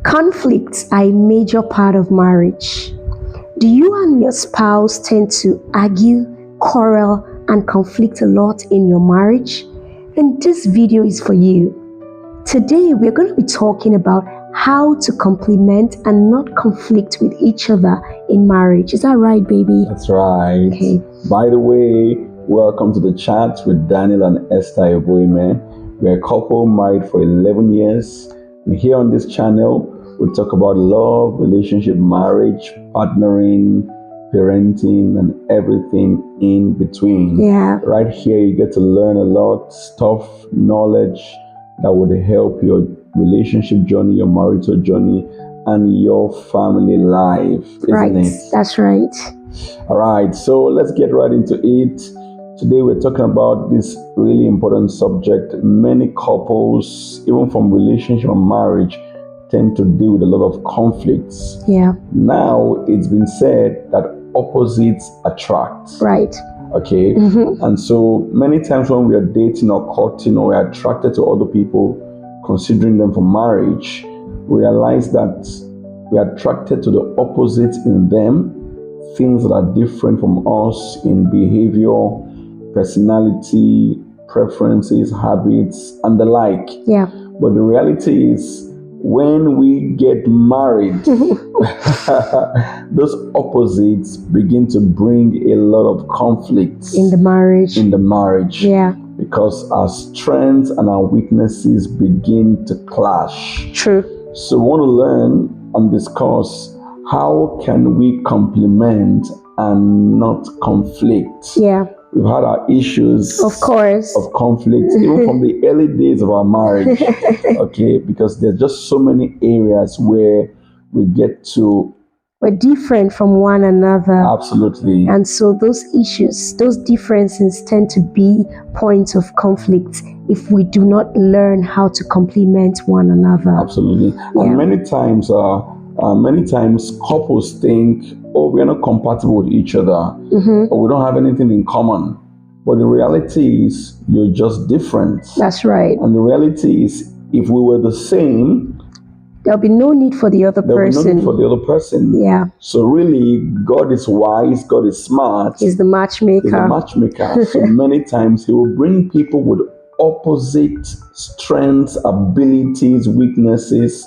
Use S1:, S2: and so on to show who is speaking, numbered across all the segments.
S1: Conflicts are a major part of marriage. Do you and your spouse tend to argue, quarrel, and conflict a lot in your marriage? Then this video is for you. Today, we're going to be talking about how to complement and not conflict with each other in marriage. Is that right, baby?
S2: That's right.
S1: Okay.
S2: By the way, welcome to the chat with Daniel and Esther Eboime. We're a couple married for 11 years. And here on this channel, we talk about love, relationship, marriage, partnering, parenting, and everything in between.
S1: Yeah.
S2: Right here, you get to learn a lot, stuff, knowledge that would help your relationship journey, your marital journey, and your family life, isn't it?
S1: That's right.
S2: All right, so let's get right into it. Today we're talking about this really important subject. Many couples, even from relationship and marriage, tend to deal with a lot of conflicts.
S1: Yeah.
S2: Now, it's been said that opposites attract.
S1: Right.
S2: Okay. And so many times when we are dating or courting or we're attracted to other people, considering them for marriage, we realize that we are attracted to the opposites in them, things that are different from us in behavior, personality, preferences, habits, and the like.
S1: Yeah.
S2: But the reality is, when we get married, those opposites begin to bring a lot of conflicts
S1: in the marriage. Yeah.
S2: Because our strengths and our weaknesses begin to clash.
S1: True.
S2: So we want to learn and discuss how can we complement and not conflict.
S1: Yeah.
S2: We've had our issues,
S1: of course,
S2: of conflict, even from the early days of our marriage, okay? Because there's just so many areas where we're
S1: different from one another.
S2: Absolutely.
S1: And so those issues, those differences tend to be points of conflict if we do not learn how to complement one another.
S2: Absolutely.
S1: Yeah.
S2: And many times couples think, oh, we're not compatible with each other, or we don't have anything in common. But the reality is, you're just different.
S1: That's right.
S2: And the reality is, if we were the same,
S1: there'll be no need for the other person.
S2: There'll be no need for the other person.
S1: Yeah.
S2: So really, God is wise, God is smart.
S1: He's the matchmaker.
S2: So many times He will bring people with opposite strengths, abilities, weaknesses,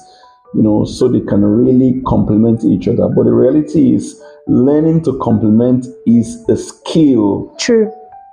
S2: so they can really complement each other. But the reality is, learning to complement is a skill.
S1: True.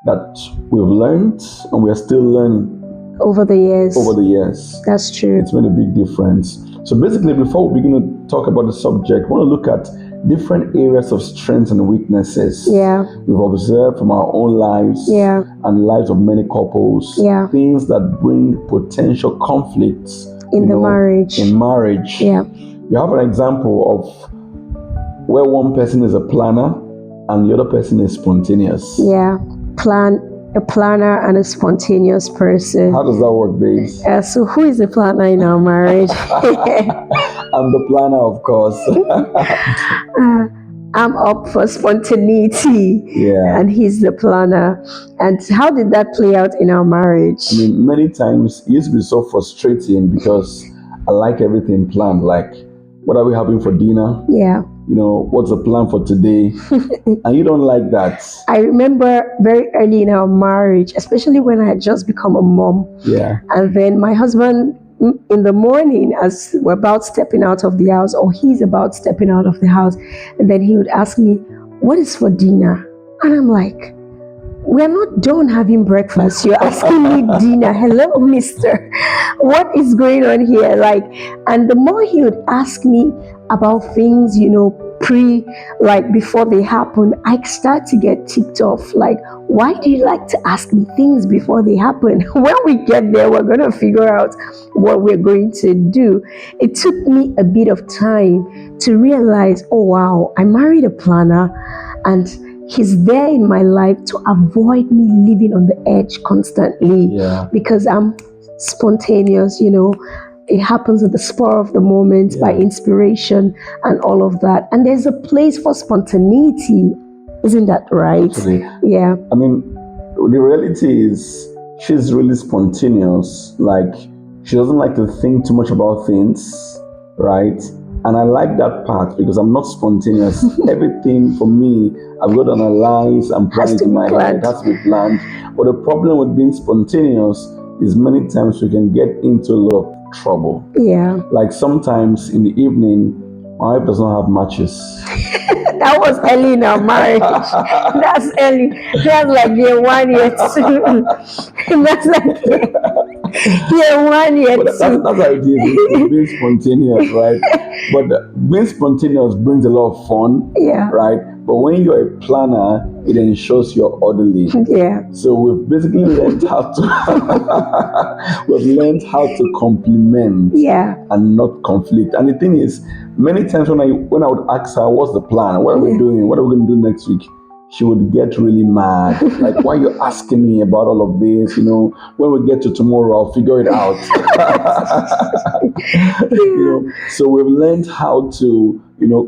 S2: That we've learned and we are still learning.
S1: Over the years.
S2: That's
S1: true.
S2: It's made a big difference. So basically, before we begin to talk about the subject, we want to look at different areas of strengths and weaknesses.
S1: Yeah.
S2: We've observed from our own lives.
S1: Yeah.
S2: And lives of many couples.
S1: Yeah.
S2: Things that bring potential conflicts
S1: in marriage.
S2: In marriage.
S1: Yeah.
S2: You have an example of where one person is a planner and the other person is spontaneous.
S1: Yeah. A planner and a spontaneous person.
S2: How does that work, babes?
S1: So who is the planner in our marriage?
S2: I'm the planner, of course.
S1: I'm up for spontaneity.
S2: Yeah.
S1: And he's the planner. And how did that play out in our marriage?
S2: I mean, many times it used to be so frustrating because I like everything planned. Like, what are we having for dinner?
S1: Yeah.
S2: What's the plan for today? And you don't like that.
S1: I remember very early in our marriage, especially when I had just become a mom.
S2: Yeah.
S1: And then my husband, in the morning, as we're about stepping out of the house, or he's about stepping out of the house, and then he would ask me, what is for dinner? And I'm like, we're not done having breakfast. You're asking me dinner. Hello, mister. What is going on here? And the more he would ask me about things, before they happen, I start to get ticked off. Like, why do you like to ask me things before they happen? When we get there, we're going to figure out what we're going to do. It took me a bit of time to realize, oh, wow, I married a planner and he's there in my life to avoid me living on the edge constantly.
S2: Yeah.
S1: Because I'm spontaneous, it happens at the spur of the moment, by inspiration and all of that. And there's a place for spontaneity. Isn't that right?
S2: Actually,
S1: yeah.
S2: I mean, the reality is she's really spontaneous. Like, she doesn't like to think too much about things. right? And I like that part because I'm not spontaneous. Everything for me, I've got to analyze and plan
S1: Has
S2: it
S1: to
S2: in
S1: be
S2: my
S1: planned.
S2: head. It has to be planned. But the problem with being spontaneous is many times we can get into a lot of trouble.
S1: Yeah.
S2: Like sometimes in the evening, my wife does not have matches.
S1: That was early in our marriage. That's early. That's like year 1, year 2. That's like year 1, year
S2: But
S1: 2.
S2: that's how it is with being spontaneous, right? But being spontaneous brings a lot of fun,
S1: Yeah.
S2: right? But when you're a planner, it ensures you're orderly.
S1: Yeah.
S2: So we've basically learned how to we've learned how to complement
S1: Yeah.
S2: and not conflict. And the thing is, many times when I would ask her, "What's the plan? What are we doing? What are we going to do next week?" she would get really mad. Like, why are you asking me about all of this? When we get to tomorrow, I'll figure it out. So we've learned how to,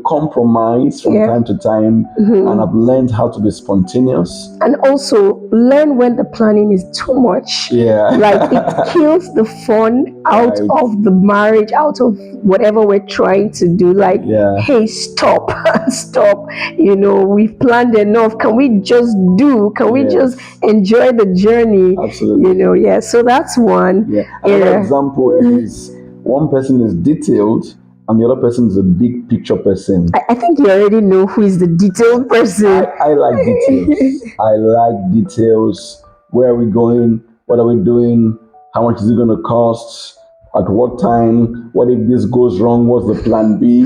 S2: compromise from time to time, and I've learned how to be spontaneous.
S1: And also learn when the planning is too much.
S2: Yeah.
S1: Like it kills the fun out of the marriage, out of whatever we're trying to do. Like, hey, stop, stop. We've planned enough. Can we just do? Can we just enjoy the journey?
S2: Absolutely.
S1: So that's one.
S2: Another example is one person is detailed and the other person is a big picture person.
S1: I think you already know who is the detailed person.
S2: I like details. I like details. Where are we going? What are we doing? How much is it going to cost? At what time? What if this goes wrong? What's the plan B?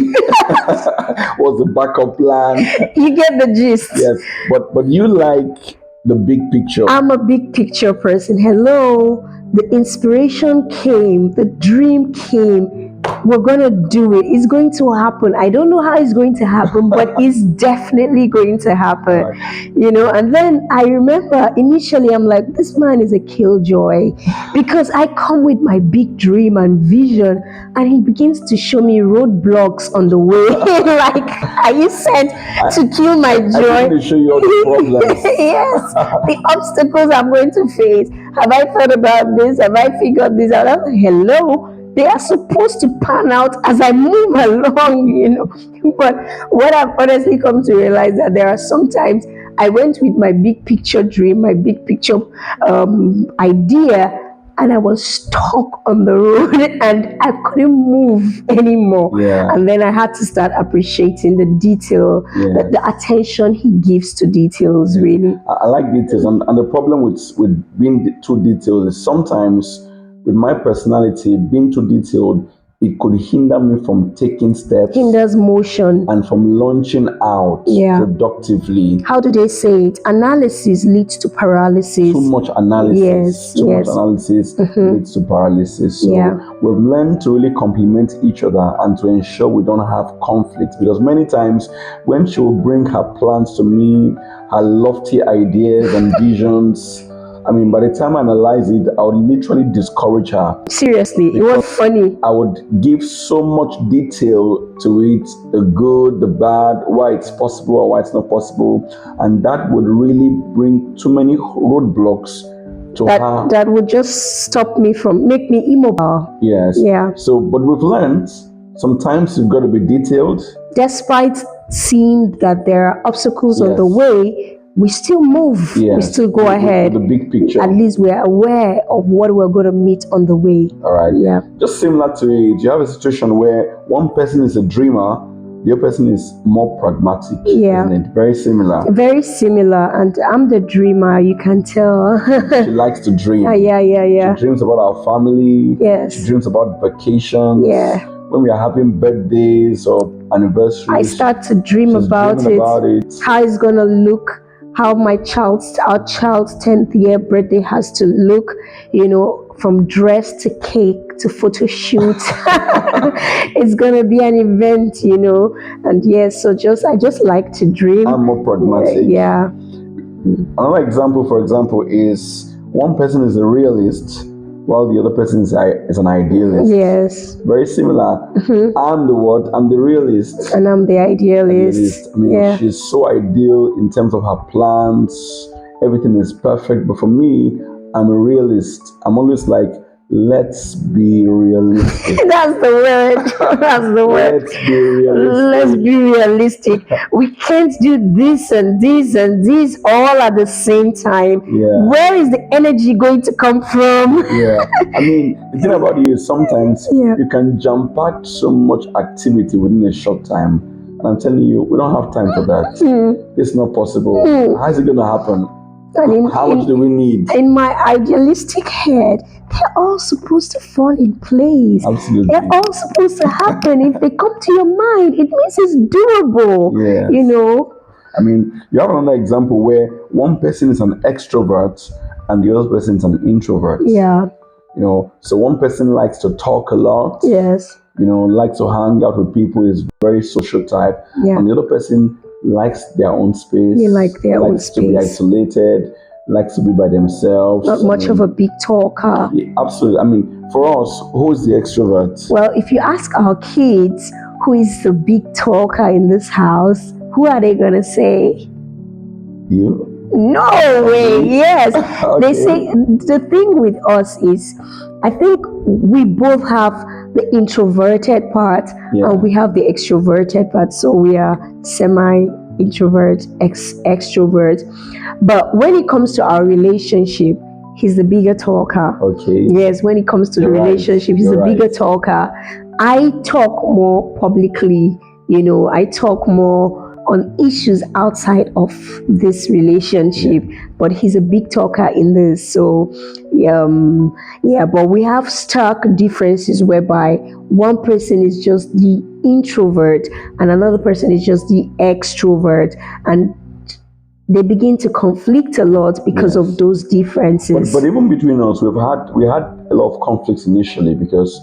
S2: What's the backup plan?
S1: You get the gist.
S2: Yes, but you like the big picture.
S1: I'm a big picture person. Hello. The inspiration came, the dream came. We're gonna do it. It's going to happen. I don't know how it's going to happen, but it's definitely going to happen.
S2: Right.
S1: And then I remember initially I'm like, this man is a killjoy, because I come with my big dream and vision, and he begins to show me roadblocks on the way. Like, are you sent to kill my joy?
S2: I think they show you all the problems.
S1: Yes, the obstacles I'm going to face. Have I thought about this? Have I figured this out? Hello. They are supposed to pan out as I move along, But what I've honestly come to realize that there are sometimes I went with my big picture dream, my big picture idea, and I was stuck on the road and I couldn't move anymore. And then I had to start appreciating the detail, the attention he gives to details, really.
S2: I like details, and the problem with being too detailed is sometimes with my personality, being too detailed, it could hinder me from taking steps.
S1: Hinders motion.
S2: And from launching out productively.
S1: How do they say it? Analysis leads to paralysis.
S2: Too much analysis.
S1: Too
S2: much analysis leads to paralysis. So we've learned to really complement each other and to ensure we don't have conflict. Because many times when she will bring her plans to me, her lofty ideas and visions, by the time I analyze it, I would literally discourage her.
S1: Seriously, it was funny.
S2: I would give so much detail to it, the good, the bad, why it's possible or why it's not possible. And that would really bring too many roadblocks to her.
S1: That would just make me immobile.
S2: Yes.
S1: Yeah.
S2: So, but we've learned sometimes you've got to be detailed.
S1: Despite seeing that there are obstacles on the way, we still move. We still go ahead.
S2: The big picture.
S1: At least we're aware of what we're going to meet on the way.
S2: All right.
S1: Yeah.
S2: Just similar to it, you have a situation where one person is a dreamer, the other person is more pragmatic.
S1: Yeah.
S2: Isn't it? Very similar.
S1: Very similar. And I'm the dreamer, you can tell.
S2: She likes to dream.
S1: Yeah.
S2: She dreams about our family.
S1: Yes.
S2: She dreams about vacations.
S1: Yeah.
S2: When we are having birthdays or anniversaries,
S1: I start to dream about it. How it's going to look. How our child's 10th year birthday has to look, from dress to cake to photo shoot. It's gonna be an event, and so I just like to dream.
S2: I'm more pragmatic.
S1: Yeah.
S2: Another example, for example, is one person is a realist while the other person is an idealist.
S1: Yes.
S2: Very similar. I'm the realist.
S1: And I'm the idealist.
S2: She's so ideal in terms of her plans. Everything is perfect. But for me, I'm a realist. I'm always like, let's be realistic.
S1: That's the word. That's the word.
S2: Let's be realistic.
S1: Let's be realistic. We can't do this and this and this all at the same time.
S2: Yeah.
S1: Where is the energy going to come from?
S2: Yeah. I mean, the thing about it is sometimes
S1: Yeah.
S2: you can jump pack so much activity within a short time. And I'm telling you, we don't have time for that. It's not possible. How is it going to happen?
S1: And
S2: How much do we need?
S1: in my idealistic head, they're all supposed to fall in place.
S2: Absolutely.
S1: They're all supposed to happen. If they come to your mind, it means it's doable.
S2: Yes.
S1: You know?
S2: I mean, you have another example where one person is an extrovert and the other person is an introvert.
S1: Yeah.
S2: You know, so one person likes to talk a lot.
S1: Yes.
S2: You know, likes to hang out with people, is very social type.
S1: Yeah.
S2: And the other person likes their own space.
S1: They like their own
S2: likes to be
S1: space.
S2: isolated, likes to be by themselves.
S1: Not much of a big talker.
S2: Yeah, absolutely. I mean, for us, who is the extrovert?
S1: Well, if you ask our kids who is the big talker in this house, who are they going to say?
S2: You?
S1: No way. Yes.
S2: Okay.
S1: They say the thing with us is, I think we both have the introverted part and we have the extroverted part. So we are semi-introvert, extrovert. But when it comes to our relationship, he's the bigger talker.
S2: Okay.
S1: Yes, when it comes to the relationship, he's the bigger talker. I talk more publicly, you know, I talk more on issues outside of this relationship, but he's a big talker in this. So but we have stark differences whereby one person is just the introvert and another person is just the extrovert, and they begin to conflict a lot because of those differences.
S2: But even between us, we had a lot of conflicts initially because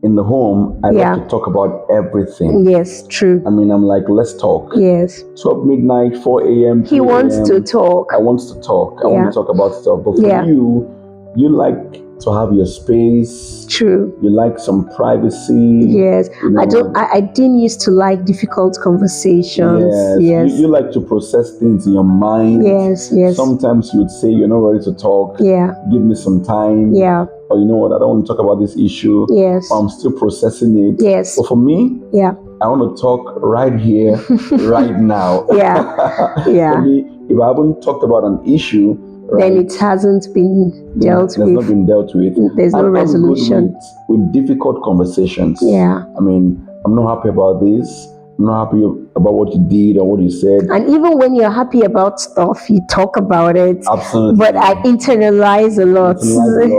S2: in the home, I like to talk about everything.
S1: Yes, true.
S2: I mean, I'm like, let's talk.
S1: Yes.
S2: 12 midnight, 4 a.m.
S1: He wants to talk.
S2: I want to talk. I want to talk about stuff. But for you like to have your space.
S1: True.
S2: You like some privacy.
S1: Yes.
S2: You know,
S1: I didn't used to like difficult conversations.
S2: Yes. You like to process things in your mind.
S1: Yes.
S2: Sometimes you would say you're not ready to talk.
S1: Yeah.
S2: Give me some time.
S1: Yeah.
S2: Or you know what, I don't want to talk about this issue.
S1: Yes.
S2: Or I'm still processing it.
S1: Yes.
S2: But for me, I want to talk right here, right now.
S1: Yeah.
S2: For me, if I haven't talked about an issue,
S1: then it hasn't been dealt with.
S2: It's not been dealt with.
S1: There's no resolution.
S2: I'm good with difficult conversations.
S1: Yeah.
S2: I mean, I'm not happy about this. I'm not happy about what you did or what you said.
S1: And even when you're happy about stuff, you talk about it.
S2: Absolutely.
S1: But I internalize a lot.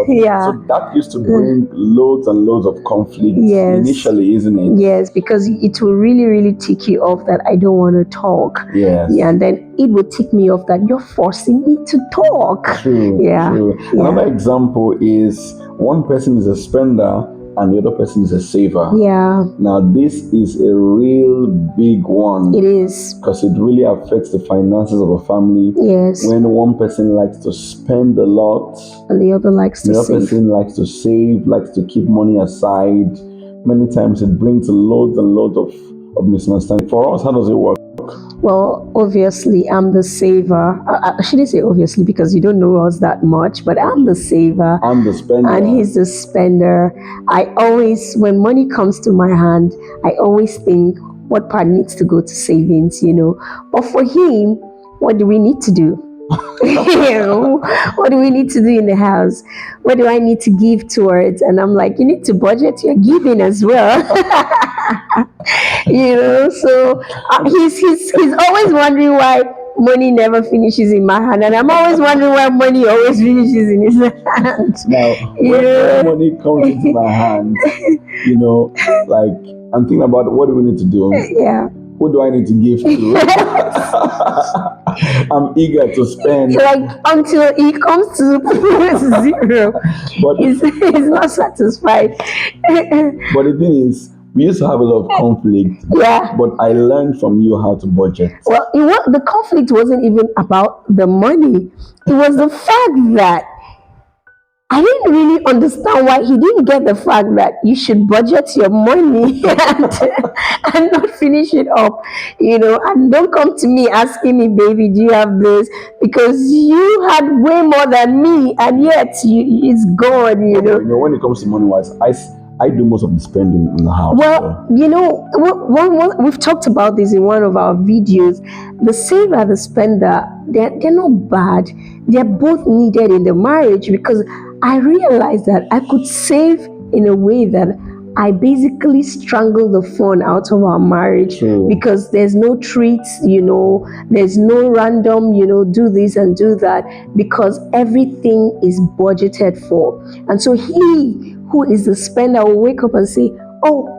S1: Yeah.
S2: So that used to bring loads and loads of conflict initially, isn't it?
S1: Yes, because it will really, really tick you off that I don't want to talk.
S2: Yes.
S1: Yeah, and then it will tick me off that you're forcing me to talk.
S2: True.
S1: Yeah.
S2: True. Another example is one person is a spender and the other person is a saver.
S1: Yeah.
S2: Now, this is a real big one.
S1: It is.
S2: Because it really affects the finances of a family.
S1: Yes.
S2: When one person likes to spend a lot,
S1: and the other likes to
S2: save. The
S1: other
S2: person likes to save, likes to keep money aside. Many times it brings loads and loads of misunderstanding. For us, how does it work?
S1: Well, obviously, I'm the saver. I shouldn't say obviously because you don't know us that much, but I'm the saver.
S2: I'm the spender.
S1: And he's the spender. I always, when money comes to my hand, I always think what part needs to go to savings, you know. But for him, what do we need to do? What do we need to do in the house? What do I need to give towards? And I'm like, you need to budget your giving as well. You know, so he's always wondering why money never finishes in my hand, and I'm always wondering why money always finishes in his hand.
S2: Now, when money comes into my hand, you know, like I'm thinking about what do we need to do?
S1: Yeah.
S2: Who do I need to give to? I'm eager to spend.
S1: Like until he comes to 0, but he's not satisfied.
S2: But the thing is, we used to have a lot of conflict.
S1: Yeah.
S2: But I learned from you how to budget.
S1: Well, the conflict wasn't even about the money. It was the fact that I didn't really understand why he didn't get the fact that you should budget your money and not finish it up, and don't come to me asking me, baby, do you have this? Because you had way more than me, and yet it's gone,
S2: When it comes to money wise, I do most of the spending in the house.
S1: Well, we've talked about this in one of our videos. The saver, the spender, they're not bad. They're both needed in the marriage, because I realized that I could save in a way that I basically strangle the fun out of our marriage.
S2: True.
S1: Because there's no treats, there's no random, do this and do that, because everything is budgeted for. And so he who is the spender will wake up and say, oh,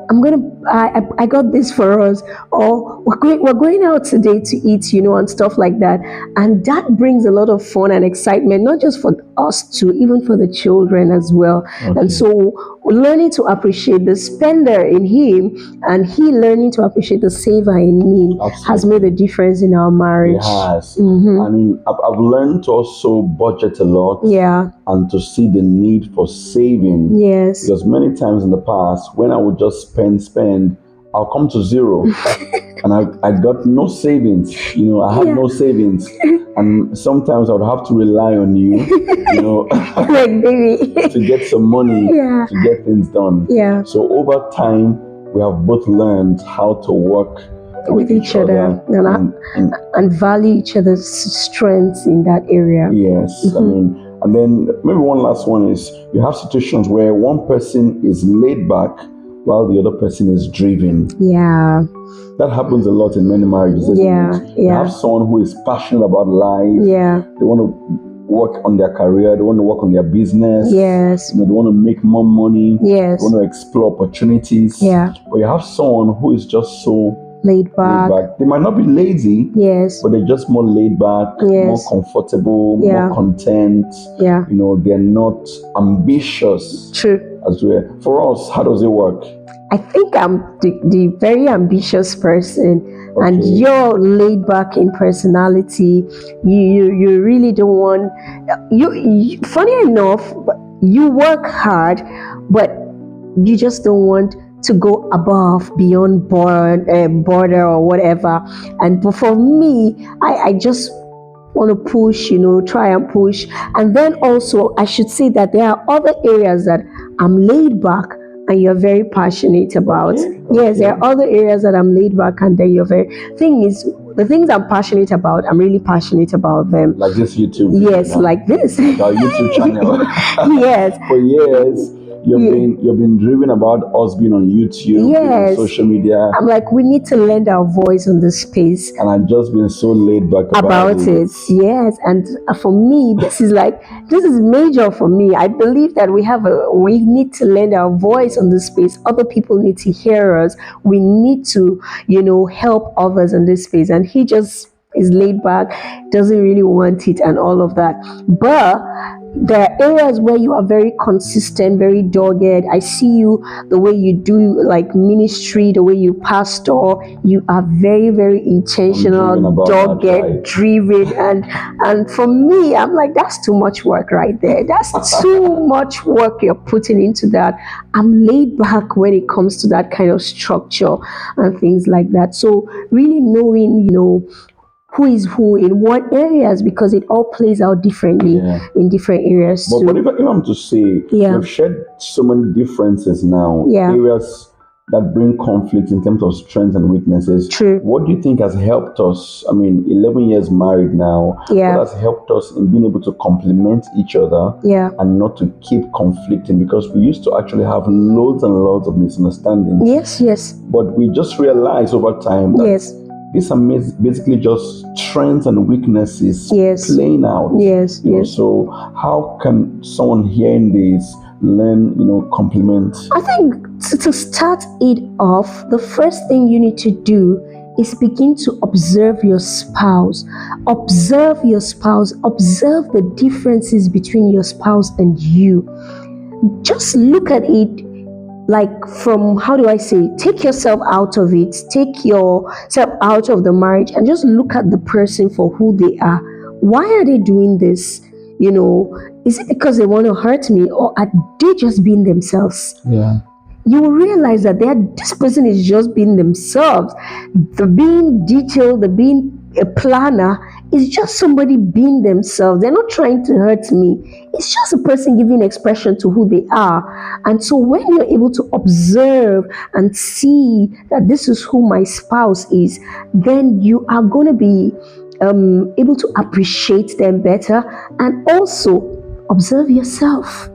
S1: I got this for us, or we're going out today to eat, and stuff like that. And that brings a lot of fun and excitement, not just for us two, even for the children as well.
S2: Okay.
S1: And so learning to appreciate the spender in him, and he learning to appreciate the saver in me, has made a difference in our marriage.
S2: It has. I mean, I've learned to also budget a lot.
S1: Yeah.
S2: And to see the need for saving.
S1: Yes.
S2: Because many times in the past, when I would just spend, I'll come to zero. And I got no savings. I had no savings. And sometimes I would have to rely on you,
S1: like, baby,
S2: to get some money, to get things done.
S1: Yeah.
S2: So over time, we have both learned how to work
S1: with each other and value each other's strengths in that area.
S2: Yes. I mean, and then maybe one last one is, you have situations where one person is laid back while the other person is driven.
S1: Yeah.
S2: That happens a lot in many marriages, isn't it? You have someone who is passionate about life.
S1: Yeah.
S2: They want to work on their career. They want to work on their business.
S1: Yes.
S2: They want to make more money.
S1: Yes.
S2: They want to explore opportunities.
S1: Yeah.
S2: But you have someone who is just so
S1: laid back.
S2: They might not be lazy.
S1: Yes.
S2: But they're just more laid back, more comfortable, more content.
S1: Yeah.
S2: They're not ambitious.
S1: True.
S2: As well. For us, how does it work?
S1: I think I'm the very ambitious person, and you're laid back in personality. You really don't want you. Funny enough, you work hard, but you just don't want to go above, beyond border or whatever. But for me, I just want to push, try and push. And then also, I should say that there are other areas that I'm laid back and you're very passionate about. Yes, there are other areas that I'm laid back and then you're very... The things I'm passionate about, I'm really passionate about them.
S2: Like this YouTube.
S1: Yes, like this.
S2: Our YouTube channel.
S1: Yes.
S2: For years, you've been driven about us being on YouTube, on social media.
S1: I'm like, we need to lend our voice on this space.
S2: And I've just been so laid back about it.
S1: Yes, and for me, this is major for me. I believe that we need to lend our voice on this space. Other people need to hear us. We need to, help others in this space. And he just is laid back, doesn't really want it and all of that. But there are areas where you are very consistent, very dogged. I see you, the way you do like ministry, the way you pastor, you are very, very intentional, dogged, driven. And for me, I'm like, that's too much work right there. That's too much work you're putting into that. I'm laid back when it comes to that kind of structure and things like that. So really knowing, who is who in what areas, because it all plays out differently in different areas.
S2: But if I'm to say, we've shared so many differences now, areas that bring conflict in terms of strengths and weaknesses.
S1: True.
S2: What do you think has helped us? I mean, 11 years married now. What has helped us in being able to complement each other and not to keep conflicting? Because we used to actually have loads and loads of misunderstandings.
S1: Yes.
S2: But we just realized over time that these are basically just strengths and weaknesses playing out.
S1: Yes.
S2: So how can someone hearing this learn, complement?
S1: I think to start it off, the first thing you need to do is begin to observe your spouse. Observe your spouse. Observe the differences between your spouse and you. Just look at it like from, how do I say, take yourself out of it, take yourself out of the marriage and just look at the person for who they are. Why are they doing this? Is it because they want to hurt me, or are they just being themselves?
S2: Yeah.
S1: You will realize that this person is just being themselves. The being detailed, the being a planner is just somebody being themselves. They're not trying to hurt me. It's just a person giving expression to who they are. And so when you're able to observe and see that this is who my spouse is, then you are going to be able to appreciate them better, and also observe yourself.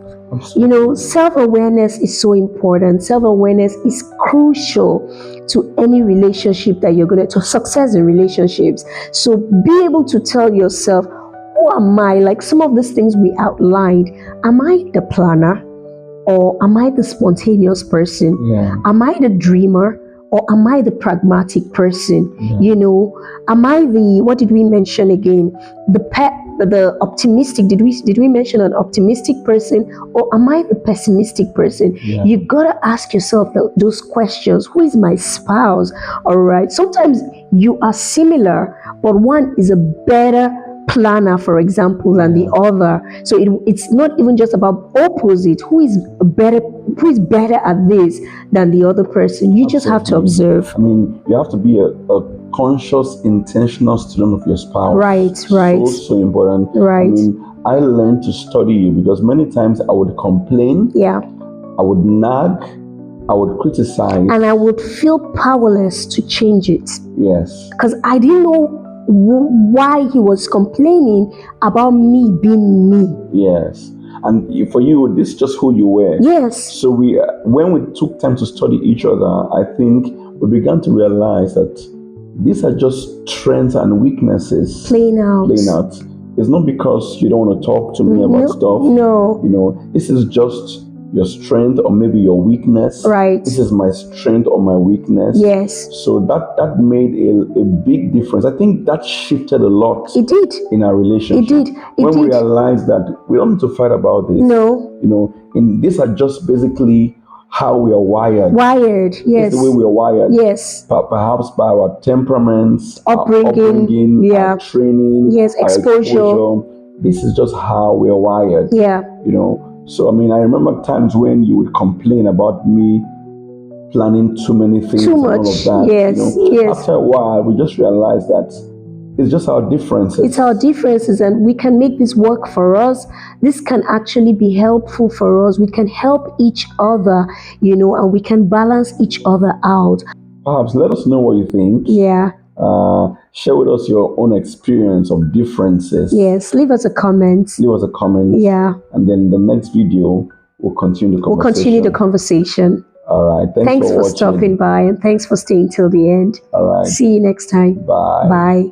S1: You know, self-awareness is so important. Self-awareness is crucial to any relationship that you're going to success in relationships. So be able to tell yourself, who am I? Like some of these things we outlined, am I the planner, or am I the spontaneous person?
S2: Yeah.
S1: Am I the dreamer, or am I the pragmatic person?
S2: Yeah.
S1: You know, am I the, what did we mention again? The optimistic, did we mention an optimistic person, or am I the pessimistic person?
S2: Yeah.
S1: You gotta ask yourself those questions. Who is my spouse? All right. Sometimes you are similar, but one is a better planner, for example, than the other. So it's not even just about opposite. Who is better at this than the other person? You just have to observe.
S2: I mean, you have to be a conscious, intentional student of your spouse.
S1: Right.
S2: So important.
S1: Right.
S2: I mean, I learned to study you because many times I would complain.
S1: Yeah.
S2: I would nag. I would criticize.
S1: And I would feel powerless to change it.
S2: Yes.
S1: Because I didn't know why he was complaining about me being me.
S2: Yes. And for you, this is just who you were.
S1: Yes.
S2: So when we took time to study each other, I think we began to realize that these are just strengths and weaknesses
S1: playing out.
S2: It's not because you don't want to talk to me about stuff.
S1: No.
S2: You know, this is just your strength or maybe your weakness.
S1: Right.
S2: This is my strength or my weakness.
S1: Yes.
S2: So that made a big difference. I think that shifted a lot.
S1: It did.
S2: In our relationship.
S1: It did.
S2: When we realized that we don't need to fight about this.
S1: No.
S2: You know, these are just basically how we are wired.
S1: Yes.
S2: It's the way we are wired.
S1: Yes.
S2: Perhaps by our temperaments,
S1: upbringing,
S2: our training,
S1: yes, exposure.
S2: This is just how we are wired.
S1: Yeah.
S2: You know. So, I mean, I remember times when you would complain about me planning too many things
S1: and
S2: all of that.
S1: Yes, yes.
S2: After a while, we just realized that it's just our differences.
S1: It's our differences, and we can make this work for us. This can actually be helpful for us. We can help each other, and we can balance each other out.
S2: Perhaps let us know what you think.
S1: Yeah.
S2: Share with us your own experience of differences.
S1: Yes, leave us a comment. Yeah.
S2: And then the next video, we'll continue the conversation. All right. Thanks for
S1: stopping by, and thanks for staying till the end.
S2: All right.
S1: See you next time.
S2: Bye.
S1: Bye.